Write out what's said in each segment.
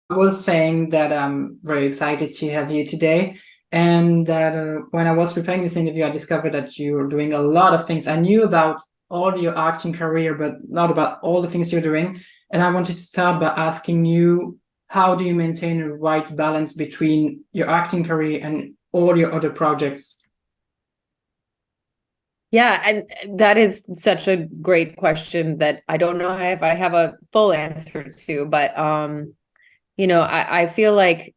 was saying that I'm very excited to have you today, and that when I was preparing this interview, I discovered that you're doing a lot of things. I knew about all your acting career, but not about all the things you're doing. And I wanted to start by asking you, how do you maintain a right balance between your acting career and all your other projects? Yeah, and that is such a great question that I don't know if I have a full answer to, but I feel like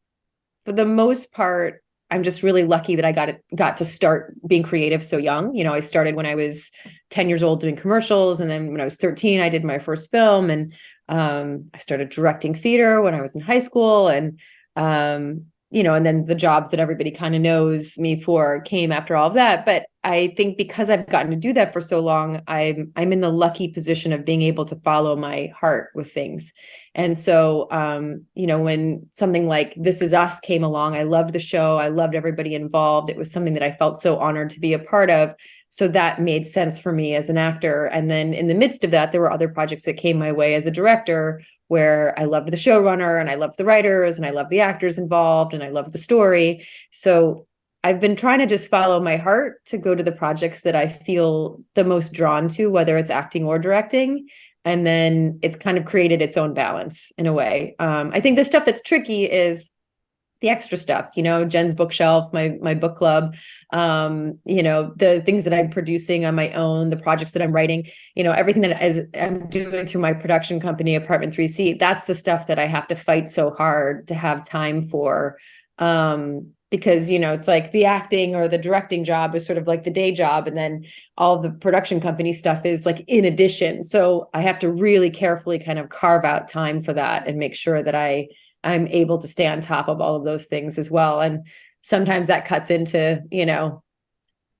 for the most part, I'm just really lucky that I got to start being creative so young. I started when I was 10 years old doing commercials, and then when I was 13, I did my first film, and I started directing theater when I was in high school, and then the jobs that everybody kind of knows me for came after all of that. But I think because I've gotten to do that for so long, I'm in the lucky position of being able to follow my heart with things. And so, when something like This Is Us came along, I loved the show. I loved everybody involved. It was something that I felt so honored to be a part of. So that made sense for me as an actor. And then in the midst of that, there were other projects that came my way as a director where I loved the showrunner and I loved the writers and I loved the actors involved and I loved the story. So I've been trying to just follow my heart to go to the projects that I feel the most drawn to, whether it's acting or directing. And then it's kind of created its own balance in a way. I think the stuff that's tricky is the extra stuff, Jen's bookshelf, my book club, the things that I'm producing on my own, the projects that I'm writing, everything that I'm doing through my production company, Apartment 3C, that's the stuff that I have to fight so hard to have time for. Because, it's like the acting or the directing job is sort of like the day job. And then all the production company stuff is like in addition. So I have to really carefully kind of carve out time for that and make sure that I'm able to stay on top of all of those things as well. And sometimes that cuts into,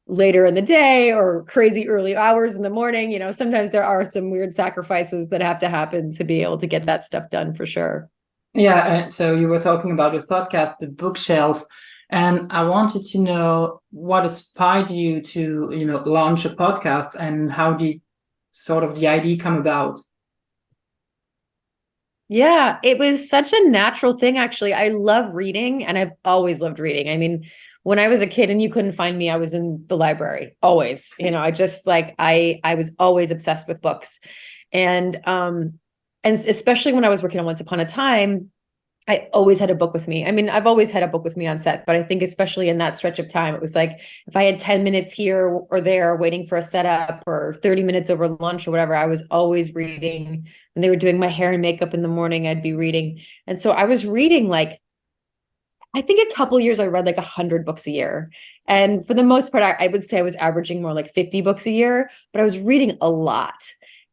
later in the day or crazy early hours in the morning. Sometimes there are some weird sacrifices that have to happen to be able to get that stuff done for sure. Yeah, and so you were talking about your podcast, The Bookshelf, and I wanted to know what inspired you to, launch a podcast, and how did sort of the idea come about? Yeah, it was such a natural thing, actually. I love reading and I've always loved reading. I mean, when I was a kid and you couldn't find me, I was in the library always. I just like I was always obsessed with books. And especially when I was working on Once Upon a Time, I always had a book with me. I mean, I've always had a book with me on set, but I think especially in that stretch of time, it was like if I had 10 minutes here or there waiting for a setup or 30 minutes over lunch or whatever, I was always reading. When they were doing my hair and makeup in the morning, I'd be reading. And so I was reading like, I think a couple years I read like 100 books a year. And for the most part, I would say I was averaging more like 50 books a year, but I was reading a lot.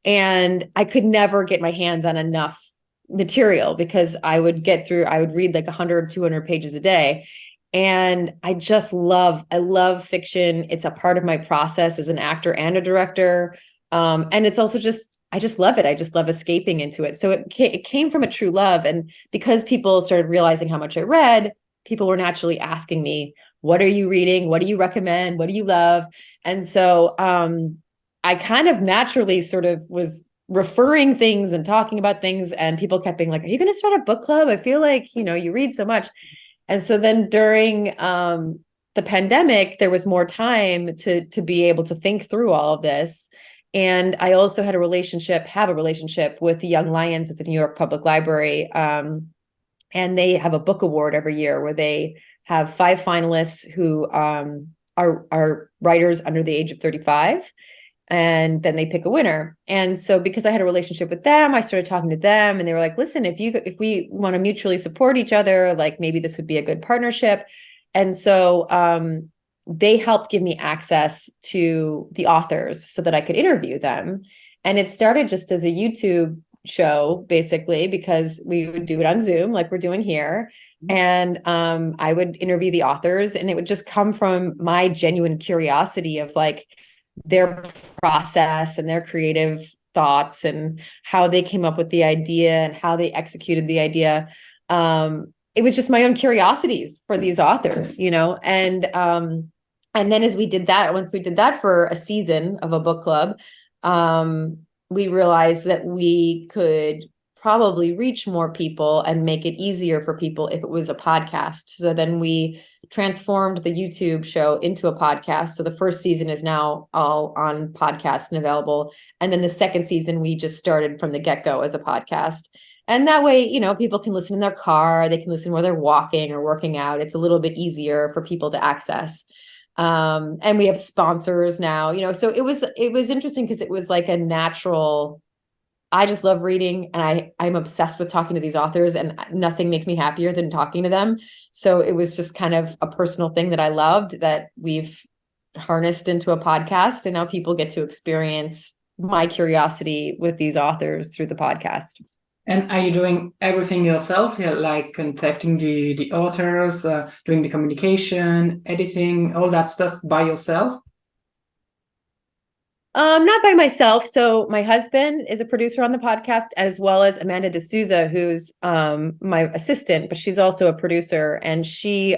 And I could never get my hands on enough material because I would read like 100, 200 pages a day. And I love fiction. It's a part of my process as an actor and a director. And it's also I just love it. I just love escaping into it. So it came from a true love. And because people started realizing how much I read, people were naturally asking me, what are you reading? What do you recommend? What do you love? And so, I kind of naturally sort of was referring things and talking about things, and people kept being like, are you going to start a book club? I feel like, you read so much. And so then during the pandemic, there was more time to be able to think through all of this. And I also have a relationship with the Young Lions at the New York Public Library. And they have a book award every year where they have 5 finalists who are writers under the age of 35, and then they pick a winner. And so because I had a relationship with them, I started talking to them, and they were like, listen, if we want to mutually support each other, like maybe this would be a good partnership. And so they helped give me access to the authors so that I could interview them. And it started just as a YouTube show, basically, because we would do it on Zoom like we're doing here. And I would interview the authors, and it would just come from my genuine curiosity of like their process and their creative thoughts and how they came up with the idea and how they executed the idea. It was just my own curiosities for these authors, and then once we did that for a season of a book club, we realized that we could probably reach more people and make it easier for people if it was a podcast. So then we transformed the YouTube show into a podcast. So the first season is now all on podcast and available. And then the second season, we just started from the get-go as a podcast. And that way, you know, people can listen in their car, they can listen while they're walking or working out. It's a little bit easier for people to access. And we have sponsors now, you know, so it was interesting because it was like a natural, I just love reading, and I'm obsessed with talking to these authors, and nothing makes me happier than talking to them. So it was just kind of a personal thing that I loved that we've harnessed into a podcast, and now people get to experience my curiosity with these authors through the podcast. And are you doing everything yourself? Yeah, like contacting the authors, doing the communication, editing, all that stuff by yourself? Not by myself. So my husband is a producer on the podcast, as well as Amanda D'Souza, who's my assistant, but she's also a producer, and she's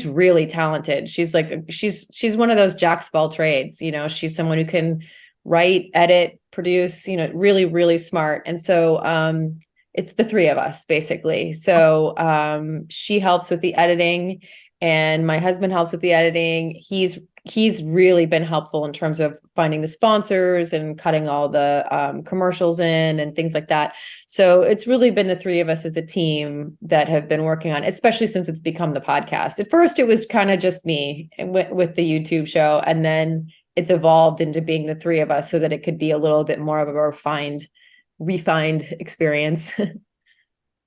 really talented. She's like she's one of those jacks of all trades. You know, she's someone who can write, edit, produce, you know, really, really smart. And so it's the three of us basically. So she helps with the editing, and my husband helps with the editing. He's really been helpful in terms of finding the sponsors and cutting all the commercials in and things like that. So it's really been the three of us as a team that have been working on, especially since it's become the podcast. At first, it was kind of just me with the YouTube show, and then it's evolved into being the three of us so that it could be a little bit more of a refined experience.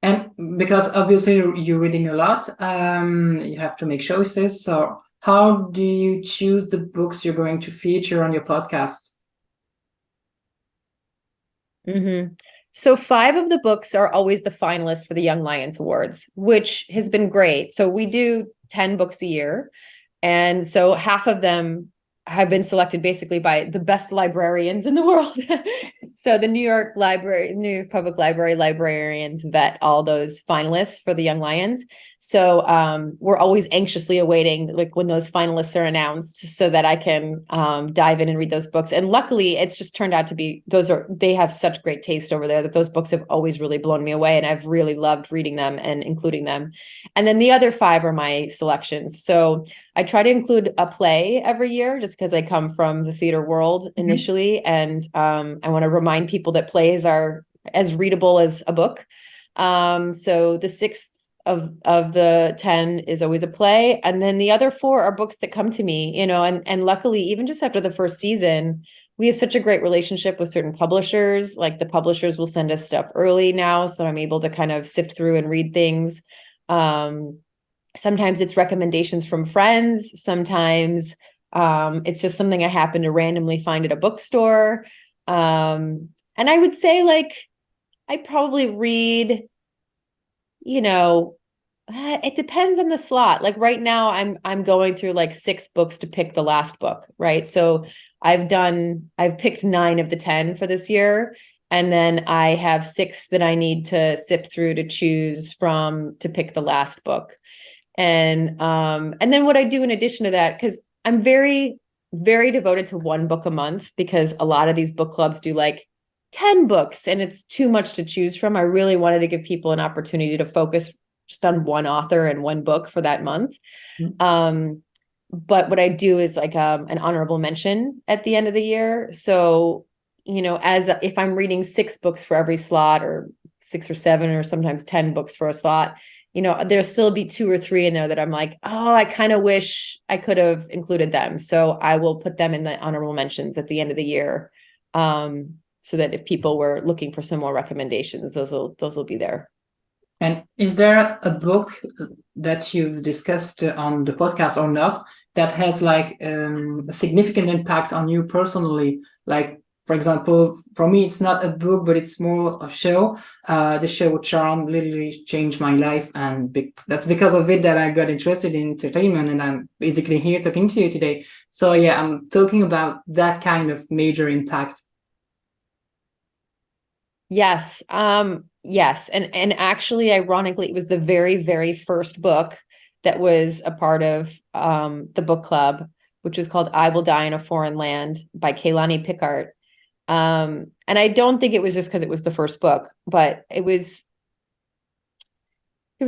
And because obviously you're reading a lot, you have to make choices. So how do you choose the books you're going to feature on your podcast? Mm-hmm. So 5 of the books are always the finalists for the Young Lions Awards, which has been great. So we do 10 books a year. And so half of them have been selected basically by the best librarians in the world. So the New York Public Library librarians vet all those finalists for the Young Lions. So we're always anxiously awaiting like when those finalists are announced so that I can dive in and read those books. And luckily it's just turned out to be, they have such great taste over there that those books have always really blown me away. And I've really loved reading them and including them. And then the other 5 are my selections. So I try to include a play every year just because I come from the theater world initially. And I want to remind people that plays are as readable as a book. So the 6th of the 10 is always a play. And then the other 4 are books that come to me, you know, and luckily, even just after the first season, we have such a great relationship with certain publishers. Like the publishers will send us stuff early now. So I'm able to kind of sift through and read things. Sometimes it's recommendations from friends. Sometimes it's just something I happen to randomly find at a bookstore. And I would say like, I probably read, you know, it depends on the slot. Like right now I'm going through like 6 books to pick the last book, right? So I've picked 9 of the 10 for this year. And then I have 6 that I need to sift through to choose from to pick the last book. And then what I do in addition to that, because I'm very, very devoted to 1 book a month, because a lot of these book clubs do like 10 books and it's too much to choose from. I really wanted to give people an opportunity to focus just on one author and 1 book for that month. But what I do is like an honorable mention at the end of the year. So, you know, if I'm reading 6 books for every slot, or 6 or 7, or sometimes 10 books for a slot, you know, there'll still be 2 or 3 in there that I'm like, oh, I kind of wish I could have included them. So I will put them in the honorable mentions at the end of the year. So that if people were looking for some more recommendations, those will be there. And is there a book that you've discussed on the podcast or not that has like a significant impact on you personally? Like, for example, for me, it's not a book, but it's more a show. The show Charm literally changed my life, and that's because of it that I got interested in entertainment, and I'm basically here talking to you today. So yeah, I'm talking about that kind of major impact. Yes. Yes. And actually, ironically, it was the very, very first book that was a part of the book club, which was called I Will Die in a Foreign Land by Kehlani Pickart. And I don't think it was just because it was the first book, but there was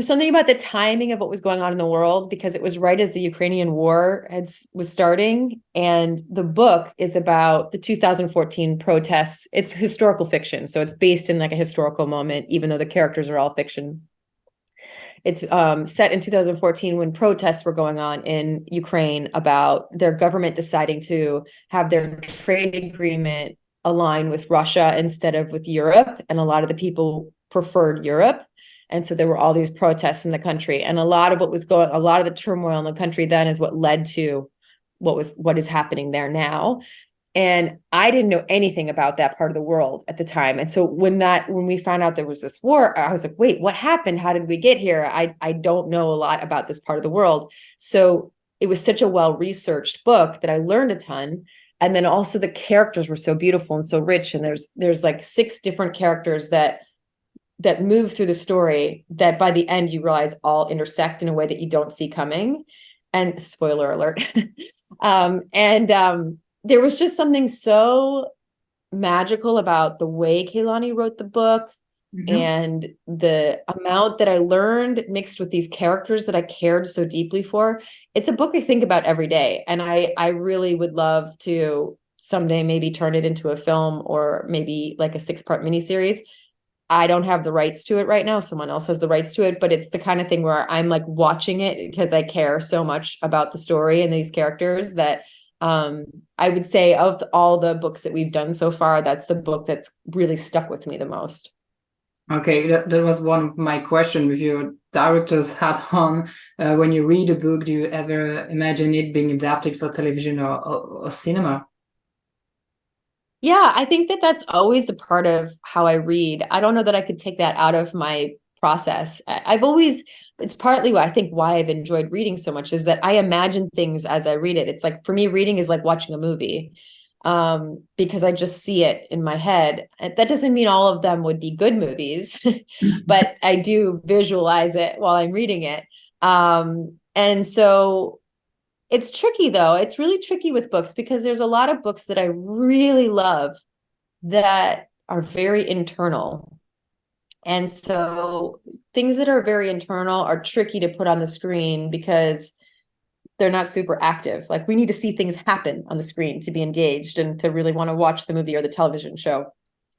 something about the timing of what was going on in the world, because it was right as the Ukrainian war was starting. And the book is about the 2014 protests. It's historical fiction. So it's based in like a historical moment, even though the characters are all fiction. It's set in 2014 when protests were going on in Ukraine about their government deciding to have their trade agreement align with Russia instead of with Europe. And a lot of the people preferred Europe. And so there were all these protests in the country. And a lot of the turmoil in the country then is what led to what is happening there now. And I didn't know anything about that part of the world at the time. And so when we found out there was this war, I was like, wait, what happened? How did we get here? I don't know a lot about this part of the world. So it was such a well-researched book that I learned a ton. And then also the characters were so beautiful and so rich. And there's like 6 different characters that move through the story that by the end you realize all intersect in a way that you don't see coming. And spoiler alert. There was just something so magical about the way Kehlani wrote the book, and the amount that I learned mixed with these characters that I cared so deeply for. It's a book I think about every day. And I really would love to someday maybe turn it into a film, or maybe like a 6-part miniseries. I don't have the rights to it right now. Someone else has the rights to it, but it's the kind of thing where I'm like watching it because I care so much about the story and these characters that I would say of all the books that we've done so far, that's the book that's really stuck with me the most. Okay, that was one of my questions with your director's hat on. When you read a book, do you ever imagine it being adapted for television or cinema? Yeah, I think that that's always a part of how I read. I don't know that I could take that out of my process. It's partly why I think why I've enjoyed reading so much is that I imagine things as I read it. It's like, for me, reading is like watching a movie, because I just see it in my head. That doesn't mean all of them would be good movies, but I do visualize it while I'm reading it. And so it's tricky though. It's really tricky with books because there's a lot of books that I really love that are very internal. And so things that are very internal are tricky to put on the screen because they're not super active. Like, we need to see things happen on the screen to be engaged and to really want to watch the movie or the television show.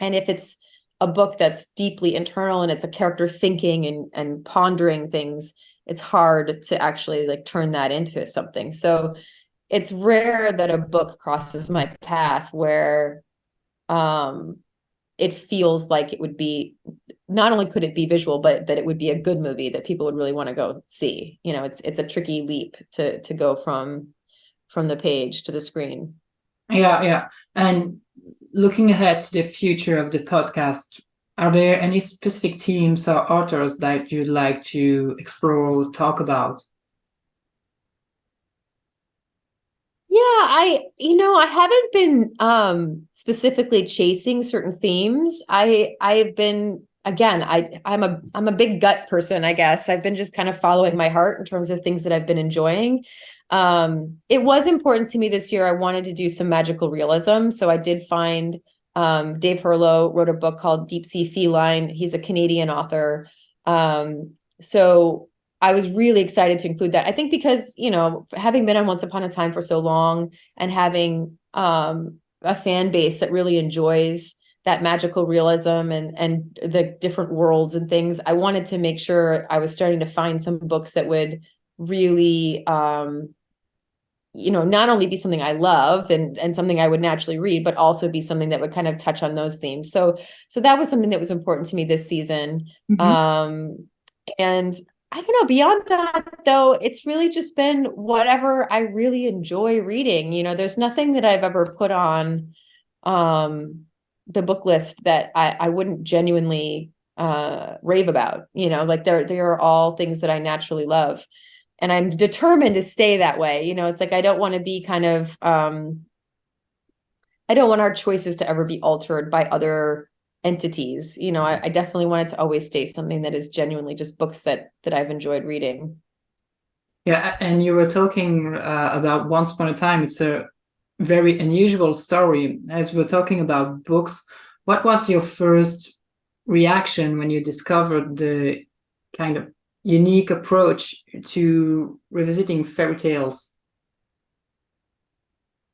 And if it's a book that's deeply internal and it's a character thinking and pondering things, it's hard to actually like turn that into something. So it's rare that a book crosses my path where it feels like it would be, not only could it be visual, but that it would be a good movie that people would really want to go see. You know, it's a tricky leap to go from the page to the screen. Yeah. And looking ahead to the future of the podcast, are there any specific themes or authors that you'd like to explore or talk about? Yeah, I haven't been specifically chasing certain themes. I've been, again, I'm a big gut person, I guess. I've been just kind of following my heart in terms of things that I've been enjoying. It was important to me this year. I wanted to do some magical realism. So I did find Dave Hurlow wrote a book called Deep Sea Feline. He's a Canadian author. So I was really excited to include that. I think because, having been on Once Upon a Time for so long and having a fan base that really enjoys that magical realism and the different worlds and things, I wanted to make sure I was starting to find some books that would really, not only be something I love and something I would naturally read, but also be something that would kind of touch on those themes. So that was something that was important to me this season. And I don't know, beyond that, though, it's really just been whatever I really enjoy reading. There's nothing that I've ever put on the book list that I wouldn't genuinely rave about. Like they are all things that I naturally love. And I'm determined to stay that way. It's like I don't want to be kind of I don't want our choices to ever be altered by other entities. I definitely want it to always stay something that is genuinely just books that I've enjoyed reading. Yeah, and you were talking about Once Upon a Time. It's a very unusual story. As we're talking about books, what was your first reaction when you discovered the kind of unique approach to revisiting fairy tales?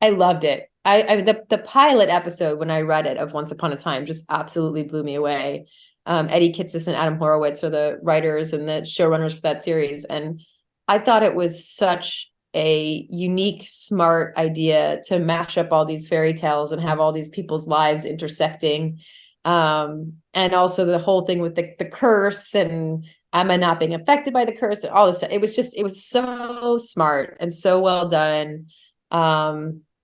I loved it. The pilot episode when I read it of Once Upon a Time just absolutely blew me away. Eddie Kitsis and Adam Horowitz are the writers and the showrunners for that series, and I thought it was such a unique, smart idea to mash up all these fairy tales and have all these people's lives intersecting, and also the whole thing with the curse and Emma not being affected by the curse and all this stuff. It was so smart and so well done.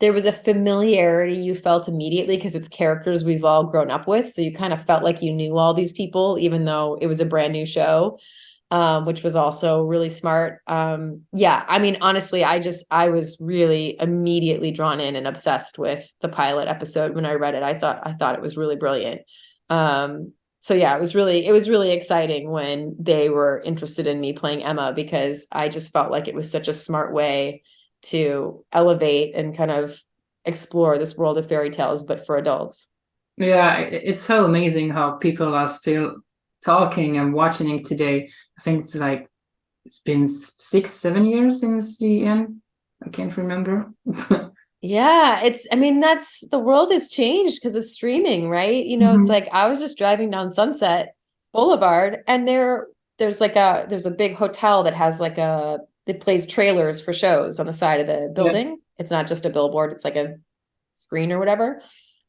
There was a familiarity you felt immediately because it's characters we've all grown up with. So you kind of felt like you knew all these people, even though it was a brand new show, which was also really smart. Yeah, I mean, honestly, I was really immediately drawn in and obsessed with the pilot episode when I read it. I thought it was really brilliant. So yeah, it was really exciting when they were interested in me playing Emma, because I just felt like it was such a smart way to elevate and kind of explore this world of fairy tales, but for adults. Yeah, it's so amazing how people are still talking and watching it today. I think it's been 6-7 years since the end. I can't remember. Yeah, I mean, that's the world has changed because of streaming, right? It's like I was just driving down Sunset Boulevard, and there's a big hotel that has it plays trailers for shows on the side of the building. Yeah. It's not just a billboard, it's like a screen or whatever.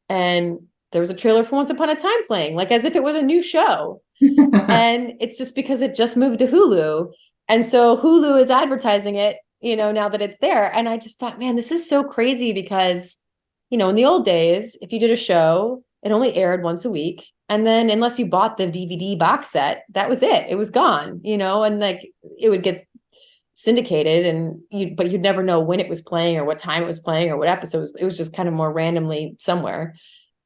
And there was a trailer for Once Upon a Time playing, like as if it was a new show. And it's just because it just moved to Hulu. And so Hulu is advertising it, now that it's there. And I just thought, man, this is so crazy because, in the old days, if you did a show, it only aired once a week. And then unless you bought the DVD box set, that was it. It was gone, and like it would get syndicated but you'd never know when it was playing or what time it was playing or what episode it was just kind of more randomly somewhere.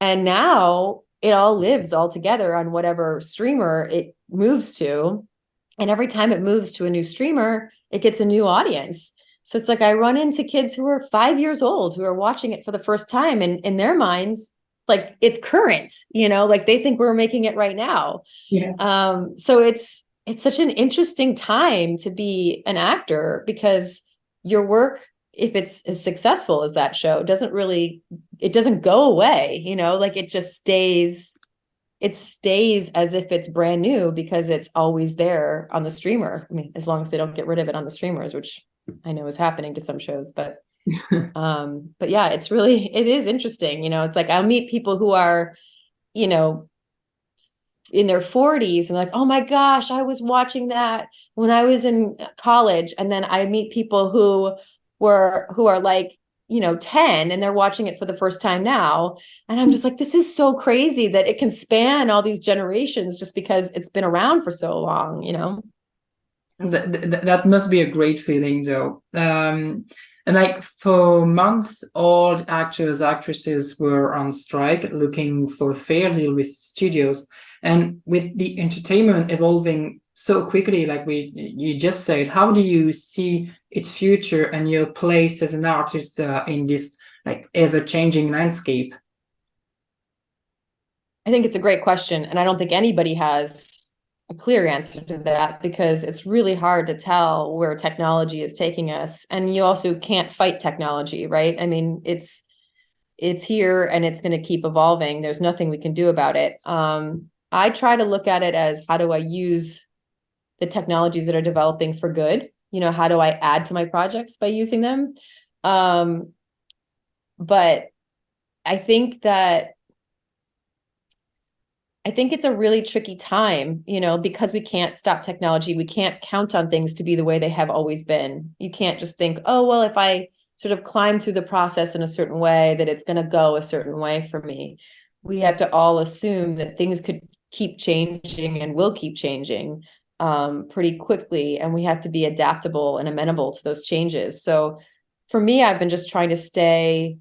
And now it all lives all together on whatever streamer it moves to. And every time it moves to a new streamer, it gets a new audience. So it's like I run into kids who are 5 years old who are watching it for the first time, and in their minds, like it's current, like they think we're making it right now. Yeah. So it's such an interesting time to be an actor, because your work, if it's as successful as that show, it doesn't go away, like it just stays as if it's brand new, because it's always there on the streamer. I mean, as long as they don't get rid of it on the streamers, which I know is happening to some shows, but yeah, it is interesting. It's like I'll meet people who are, in their 40s and like, oh my gosh, I was watching that when I was in college. And then I meet people who are like, 10, and they're watching it for the first time now. And I'm just like, this is so crazy that it can span all these generations just because it's been around for so long. That must be a great feeling though. And like for months, all actors, actresses were on strike looking for a fair deal with studios. And with the entertainment evolving so quickly, like you just said, how do you see its future and your place as an artist in this like ever-changing landscape? I think it's a great question, and I don't think anybody has a clear answer to that, because it's really hard to tell where technology is taking us, and you also can't fight technology, right? I mean, it's here and it's going to keep evolving. There's nothing we can do about it. I try to look at it as, how do I use the technologies that are developing for good? How do I add to my projects by using them? But I think it's a really tricky time, because we can't stop technology. We can't count on things to be the way they have always been. You can't just think, oh, well, if I sort of climb through the process in a certain way, that it's going to go a certain way for me. We have to all assume that things could keep changing and will keep changing pretty quickly. And we have to be adaptable and amenable to those changes. So for me, I've been just trying to stay.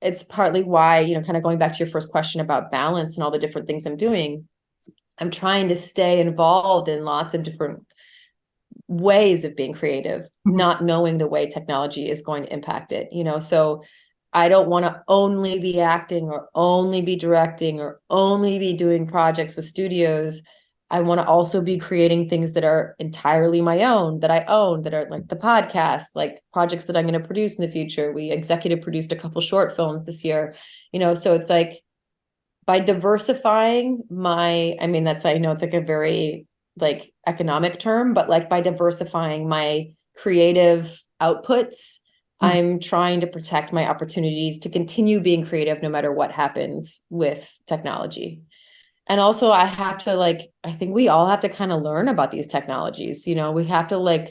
It's partly why, kind of going back to your first question about balance and all the different things I'm doing, I'm trying to stay involved in lots of different ways of being creative, not knowing the way technology is going to impact it, So I don't want to only be acting or only be directing or only be doing projects with studios. I want to also be creating things that are entirely my own, that I own, that are like the podcast, like projects that I'm going to produce in the future. We executive produced a couple short films this year, so it's like by diversifying I mean, I know it's like a very like economic term, but like by diversifying my creative outputs, I'm trying to protect my opportunities to continue being creative no matter what happens with technology. And also I have to I think we all have to kind of learn about these technologies. We have to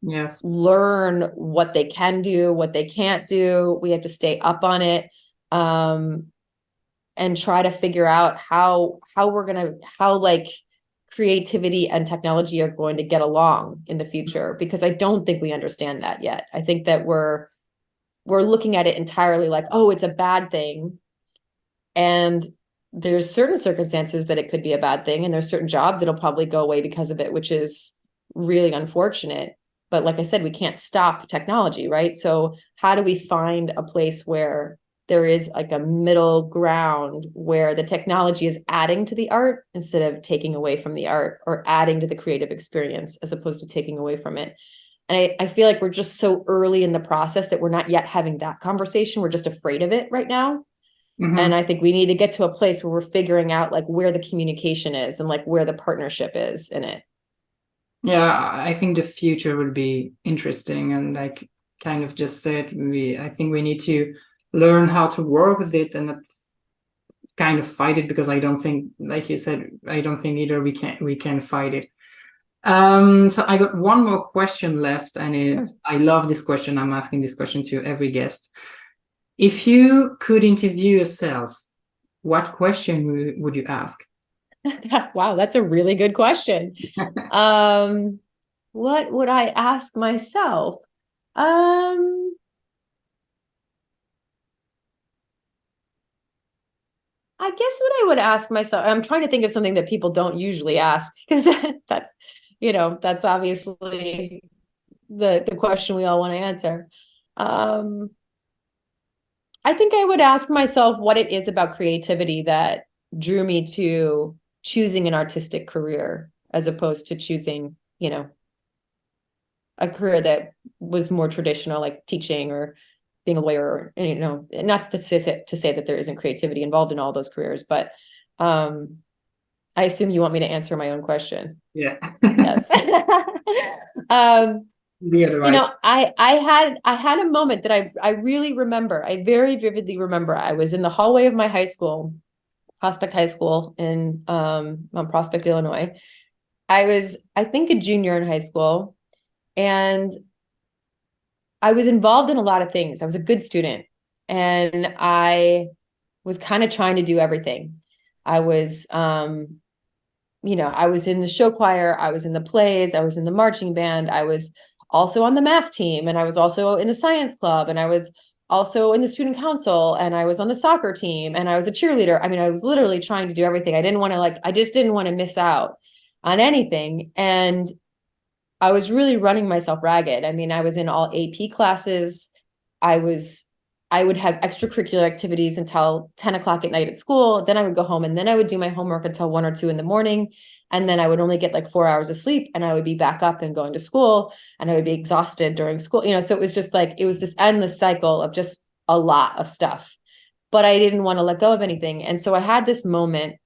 Yes. learn what they can do, what they can't do. We have to stay up on it. And try to figure out how creativity and technology are going to get along in the future, because I don't think we understand that yet. I think that we're looking at it entirely like, oh, it's a bad thing. And there's certain circumstances that it could be a bad thing, and there's certain jobs that'll probably go away because of it, which is really unfortunate. But like I said, we can't stop technology, right? So how do we find a place where there is like a middle ground where the technology is adding to the art instead of taking away from the art, or adding to the creative experience as opposed to taking away from it? And I feel like we're just so early in the process that we're not yet having that conversation. We're just afraid of it right now. And I think we need to get to a place where we're figuring out like where the communication is and like where the partnership is in it. Yeah, I think the future will be interesting, and like kind of just said, I think we need to learn how to work with it and not kind of fight it, because I don't think, like you said, I don't think either we can fight it. So I got one more question left, and I love this question. I'm asking this question to every guest. If you could interview yourself, what question would you ask? Wow, that's a really good question. What would I ask myself? I guess what I would ask myself, I'm trying to think of something that people don't usually ask, because that's obviously the question we all want to answer. I think I would ask myself what it is about creativity that drew me to choosing an artistic career as opposed to choosing, a career that was more traditional, like teaching or being a lawyer, not to say that there isn't creativity involved in all those careers, but I assume you want me to answer my own question. Yeah. Yes. I had a moment that I really remember. I very vividly remember. I was in the hallway of my high school, Prospect High School in on Prospect, Illinois. I was, I think, a junior in high school, and I was involved in a lot of things. I was a good student, and I was kind of trying to do everything. I was I was in the show choir, I was in the plays, I was in the marching band, I was also on the math team, and I was also in the science club, and I was also in the student council, and I was on the soccer team, and I was a cheerleader. I mean, I was literally trying to do everything. I just didn't want to miss out on anything. And I was really running myself ragged. I mean, I was in all AP classes. I would have extracurricular activities until 10 o'clock at night at school. Then I would go home, and then I would do my homework until 1 or 2 in the morning. And then I would only get like 4 hours of sleep, and I would be back up and going to school, and I would be exhausted during school. So it was just like, it was this endless cycle of just a lot of stuff, but I didn't want to let go of anything. And so I had this moment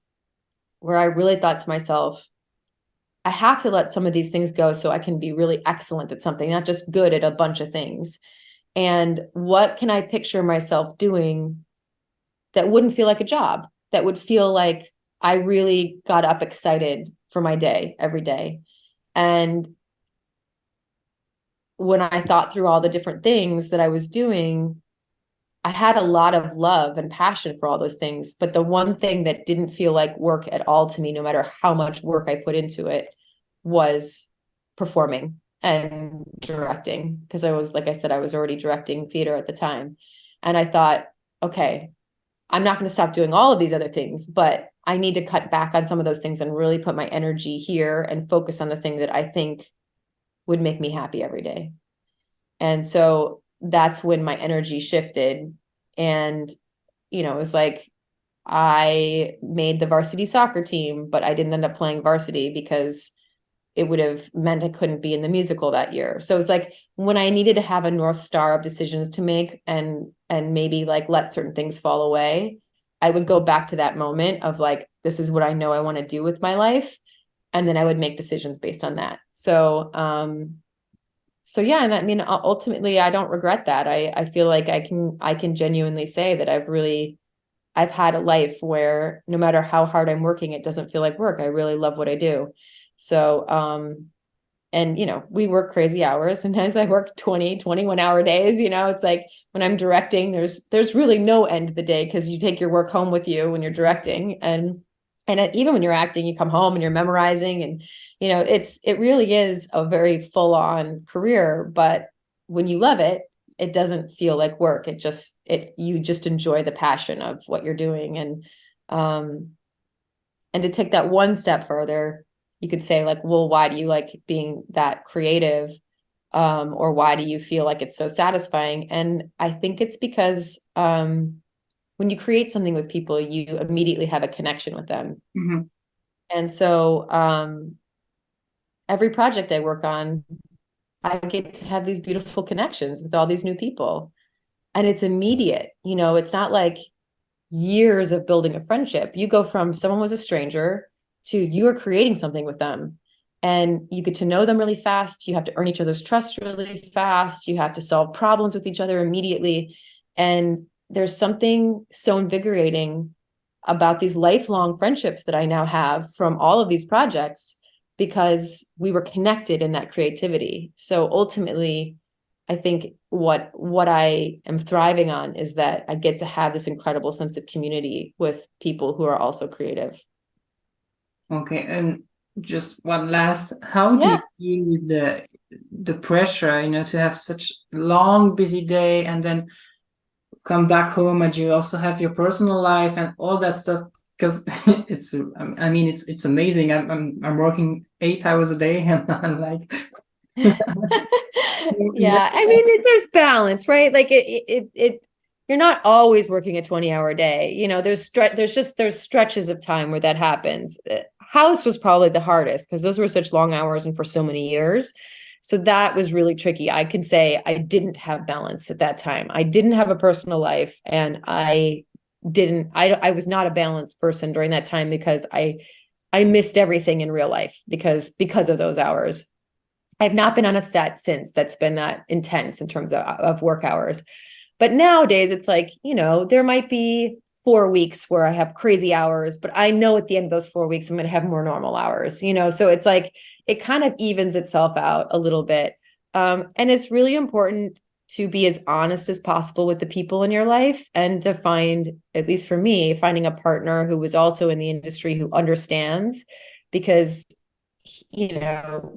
where I really thought to myself, I have to let some of these things go so I can be really excellent at something, not just good at a bunch of things. And what can I picture myself doing that wouldn't feel like a job, that would feel like I really got up excited for my day every day? And when I thought through all the different things that I was doing, I had a lot of love and passion for all those things. But the one thing that didn't feel like work at all to me, no matter how much work I put into it, was performing and directing. Because I was, like I said, I was already directing theater at the time. And I thought, okay, I'm not going to stop doing all of these other things, but I need to cut back on some of those things and really put my energy here and focus on the thing that I think would make me happy every day. And so that's when my energy shifted And, it was like, I made the varsity soccer team, but I didn't end up playing varsity because it would have meant I couldn't be in the musical that year. So it's like when I needed to have a North Star of decisions to make and maybe like let certain things fall away, I would go back to that moment of like, this is what I know I want to do with my life. And then I would make decisions based on that. So, yeah, and I mean, ultimately, I don't regret that. I feel like I can genuinely say that I've had a life where no matter how hard I'm working, it doesn't feel like work. I really love what I do. So, and we work crazy hours. Sometimes I work 20, 21-hour days. It's like when I'm directing, there's really no end of the day because you take your work home with you when you're directing. And even when you're acting, you come home and you're memorizing, and it really is a very full-on career. But when you love it, it doesn't feel like work. You just enjoy the passion of what you're doing. And to take that one step further, you could say like, well, why do you like being that creative? Or why do you feel like it's so satisfying? And I think it's because when you create something with people, you immediately have a connection with them. Mm-hmm. And so every project I work on, I get to have these beautiful connections with all these new people. And it's immediate. It's not like years of building a friendship. You go from someone was a stranger to you are creating something with them. And you get to know them really fast. You have to earn each other's trust really fast. You have to solve problems with each other immediately. And there's something so invigorating about these lifelong friendships that I now have from all of these projects because we were connected in that creativity. So ultimately, I think what I am thriving on is that I get to have this incredible sense of community with people who are also creative. Okay, and just one last, how do Yeah. you deal with the pressure, to have such long, busy day and then come back home and you also have your personal life and all that stuff? Because it's amazing. I'm working 8 hours a day and I'm like, Yeah, I mean, there's balance, right? Like you're not always working a 20-hour day. There's stretches of time where that happens. House was probably the hardest because those were such long hours and for so many years. So that was really tricky. I can say I didn't have balance at that time. I didn't have a personal life, and I was not a balanced person during that time because I missed everything in real life because of those hours. I've not been on a set since that's been that intense in terms of work hours. But nowadays it's like, there might be 4 weeks where I have crazy hours, but I know at the end of those 4 weeks, I'm going to have more normal hours, so it's like, it kind of evens itself out a little bit. And it's really important to be as honest as possible with the people in your life and to find, at least for me, finding a partner who was also in the industry who understands, because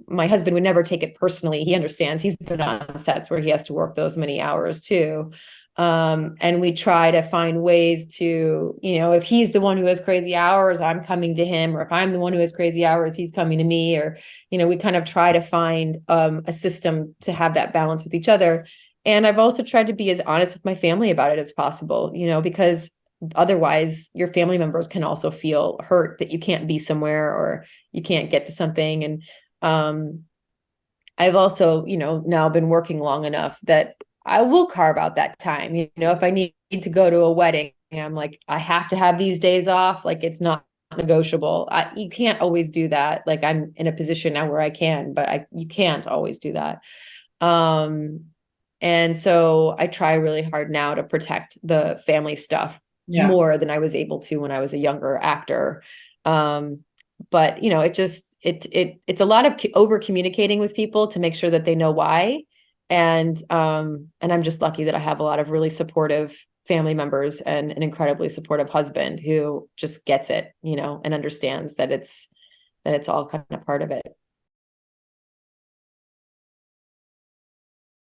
my husband would never take it personally. He understands. He's been on sets where he has to work those many hours too. And we try to find ways to, if he's the one who has crazy hours, I'm coming to him, or if I'm the one who has crazy hours, he's coming to me, or, we kind of try to find a system to have that balance with each other. And I've also tried to be as honest with my family about it as possible, because otherwise your family members can also feel hurt that you can't be somewhere or you can't get to something. And I've also, now been working long enough that I will carve out that time. If I need to go to a wedding, I'm like, I have to have these days off. Like, it's not negotiable. You can't always do that. Like, I'm in a position now where I can, but you can't always do that. And so I try really hard now to protect the family stuff more than I was able to when I was a younger actor. But it's a lot of over communicating with people to make sure that they know why. And I'm just lucky that I have a lot of really supportive family members and an incredibly supportive husband who just gets it, and understands that it's all kind of part of it.